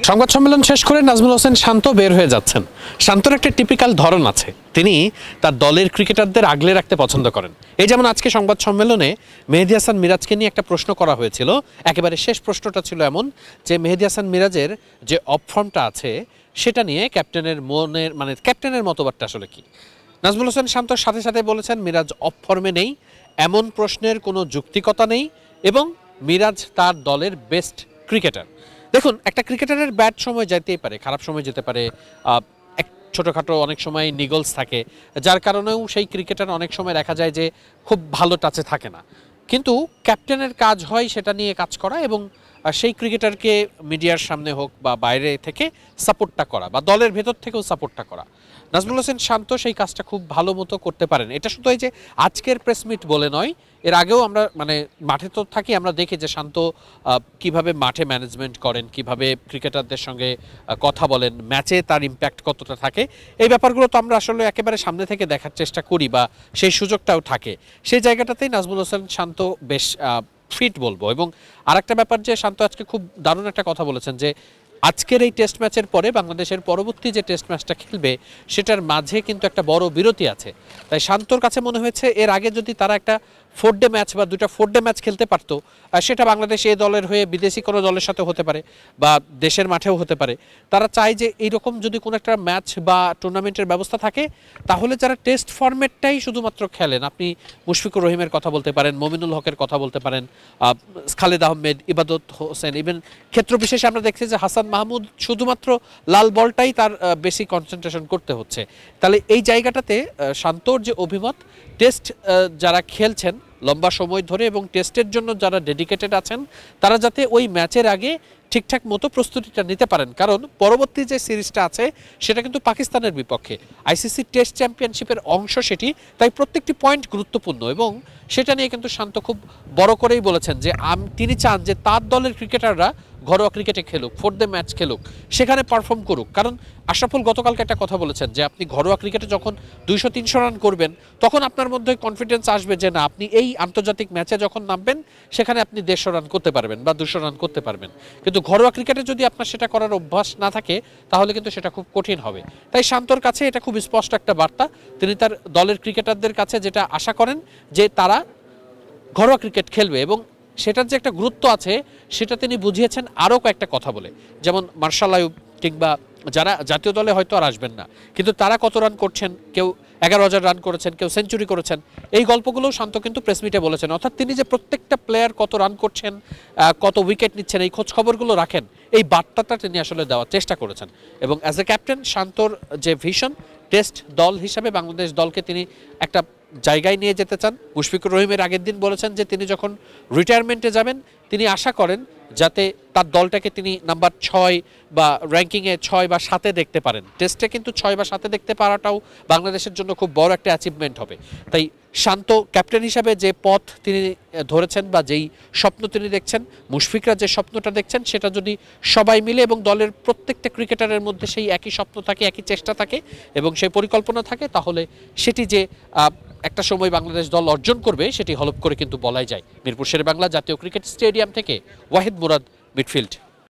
সংবাদ সম্মেলন শেষ করে নাজমুল হোসেন শান্ত বের হয়ে যাচ্ছেন। শান্তর একটা টিপিক্যাল ধরন আছে, তিনি তার দলের ক্রিকেটারদের আগলে রাখতে পছন্দ করেন। এই যেমন আজকে সংবাদ সম্মেলনে মেহেদী হাসান মিরাজকে নিয়ে একটা প্রশ্ন করা হয়েছিল। একেবারে শেষ প্রশ্নটা ছিল এমন যে মেহেদী হাসান মিরাজের যে অফ ফর্মটা আছে সেটা নিয়ে ক্যাপ্টেনের ক্যাপ্টেনের মতবাদটা আসলে কি। নাজমুল হোসেন শান্তর সাথে সাথে বলেছেন মিরাজ অফ ফর্মে নেই, এমন প্রশ্নের কোনো যৌক্তিকতা নেই এবং মিরাজ তার দলের বেস্ট ক্রিকেটার। দেখুন, একটা ক্রিকেটারের ব্যাড সময় যেতেই পারে, খারাপ সময় যেতে পারে, ছোটোখাটো অনেক সময় নিগলস থাকে, যার কারণেও সেই ক্রিকেটার অনেক সময় দেখা যায় যে খুব ভালো টাচে থাকে না। কিন্তু ক্যাপ্টেনের কাজ হয় সেটা নিয়ে কাজ করা এবং সেই ক্রিকেটারকে মিডিয়ার সামনে হোক বা বাইরে থেকে সাপোর্টটা করা বা দলের ভেতর থেকেও সাপোর্টটা করা। নাজমুল হোসেন শান্ত সেই কাজটা খুব ভালো মতো করতে পারেন। এটা শুধু এই যে আজকের প্রেসমিট বলে নয়, এর আগেও আমরা মাঠে তো থাকি, আমরা দেখি যে শান্ত কিভাবে মাঠে ম্যানেজমেন্ট করেন, কিভাবে ক্রিকেটারদের সঙ্গে কথা বলেন, ম্যাচে তার ইম্প্যাক্ট কতটা থাকে, এই ব্যাপারগুলো তো আমরা আসলে একেবারে সামনে থেকে দেখার চেষ্টা করি বা সেই সুযোগটাও থাকে। সেই জায়গাটাতেই নাজমুল হোসেন শান্ত বেশ ফিট বলবো। এবং আরেকটা ব্যাপার যে শান্ত আজকে খুব দারুণ একটা কথা বলেছেন যে আজকের এই টেস্ট ম্যাচের পরে বাংলাদেশের পরবর্তী যে টেস্ট ম্যাচটা খেলবে সেটার মাঝে কিন্তু একটা বড় বিরতি আছে। তাই শান্তর কাছে মনে হয়েছে এর আগে যদি তারা একটা 4 ডে ম্যাচ বা 2টা 4 ডে ম্যাচ খেলতে পারতো, সেটা বাংলাদেশ এই দলের হয়ে বিদেশি কোনো দলের সাথে হতে পারে বা দেশের মাঠেও হতে পারে। তারা চায় যে এইরকম যদি কোনো একটা ম্যাচ বা টুর্নামেন্টের ব্যবস্থা থাকে তাহলে যারা টেস্ট ফরম্যাটটাই শুধুমাত্র খেলেন, আপনি মুশফিকুর রহিমের কথা বলতে পারেন, মমিনুল হকের কথা বলতে পারেন, খালেদ আহমেদ, ইবাদত হোসেন, ইভেন ক্ষেত্র বিশেষে আমরা দেখছি যে হাসান মাহমুদ শুধুমাত্র লাল বলটাই তার বেশি কনসেন্ট্রেশন করতে হচ্ছে। তাহলে এই জায়গাটাতে শান্তর যে অভিমত, টেস্ট যারা খেলছেন লম্বা সময় ধরে এবং টেস্টের জন্য যারা ডেডিকেটেড আছেন তারা যাতে ওই ম্যাচের আগে ঠিকঠাক মতো প্রস্তুতিটা নিতে পারেন, কারণ পরবর্তী যে সিরিজটা আছে সেটা কিন্তু পাকিস্তানের বিপক্ষে, আইসিসি টেস্ট চ্যাম্পিয়নশিপের অংশ সেটি। তাই প্রত্যেকটি পয়েন্ট গুরুত্বপূর্ণ এবং সেটা নিয়ে কিন্তু শান্ত খুব বড় করেই বলেছেন যে তিনি চান যে তার দলের ক্রিকেটাররা ঘরোয়া ক্রিকেটে খেলুক, 4 ডে ম্যাচ খেলুক, সেখানে পারফর্ম করুক। কারণ আশরাফুল গতকালকে একটা কথা বলেছেন যে আপনি ঘরোয়া ক্রিকেটে যখন 200-300 রান করবেন তখন আপনার মধ্যে কনফিডেন্স আসবে যে না, আপনি এই আন্তর্জাতিক ম্যাচে যখন নামবেন সেখানে আপনি 150 রান করতে পারবেন বা 200 রান করতে পারবেন। কিন্তু ঘরোয়া ক্রিকেটে যদি আপনার সেটা করার অভ্যাস না থাকে তাহলে কিন্তু সেটা খুব কঠিন হবে। তাই শান্তর কাছে এটা খুব স্পষ্ট একটা বার্তা, তিনি তার দলের ক্রিকেটারদের কাছে যেটা আশা করেন যে তারা ঘরোয়া ক্রিকেট খেলবে এবং সেটার যে একটা গুরুত্ব আছে সেটা তিনি বুঝিয়েছেন আরও কয়েকটা কথা বলে। যেমন মার্শাল আইয়ুব কিংবা যারা জাতীয় দলে হয়তো আর আসবেন না কিন্তু তারা কত রান করছেন, কেউ 11,000 রান করেছেন, কেউ সেঞ্চুরি করেছেন, এই গল্পগুলোও শান্ত কিন্তু প্রেসমিটে বলেছেন। অর্থাৎ তিনি যে প্রত্যেকটা প্লেয়ার কত রান করছেন, কত উইকেট নিচ্ছেন, এই খোঁজ খবরগুলো রাখেন, এই বার্তাটা তিনি আসলে দেওয়ার চেষ্টা করেছেন। এবং অ্যাজ এ ক্যাপ্টেন শান্তর যে ভিশন, টেস্ট দল হিসাবে বাংলাদেশ দলকে তিনি একটা জায়গায় নিয়ে যেতে চান। মুশফিকুর রহিমের আগের দিন বলেছেন যে তিনি যখন রিটায়ারমেন্টে যাবেন তিনি আশা করেন যাতে তার দলটাকে তিনি নাম্বার 6 বা র্যাঙ্কিংয়ে 6 বা 7-এ দেখতে পারেন। টেস্টে কিন্তু 6 বা 7-এ দেখতে পারাটাও বাংলাদেশের জন্য খুব বড় একটা অ্যাচিভমেন্ট হবে। তাই শান্ত ক্যাপ্টেন হিসাবে যে পথ তিনি ধরেছেন বা যেই স্বপ্ন তিনি দেখছেন, মুশফিকরা যে স্বপ্নটা দেখছেন, সেটা যদি সবাই মিলে এবং দলের প্রত্যেকটা ক্রিকেটারের মধ্যে সেই একই স্বপ্ন থাকে, একই চেষ্টা থাকে এবং সেই পরিকল্পনা থাকে, তাহলে সেটি যে একটা সময় বাংলাদেশ দল অর্জন করবে সেটি হলফ করে কিন্তু বলাই যায়। মিরপুর শেরেবাংলা জাতীয় ক্রিকেট স্টেডিয়াম থেকে ওয়াহিদ মুরাদ, মিডফিল্ড।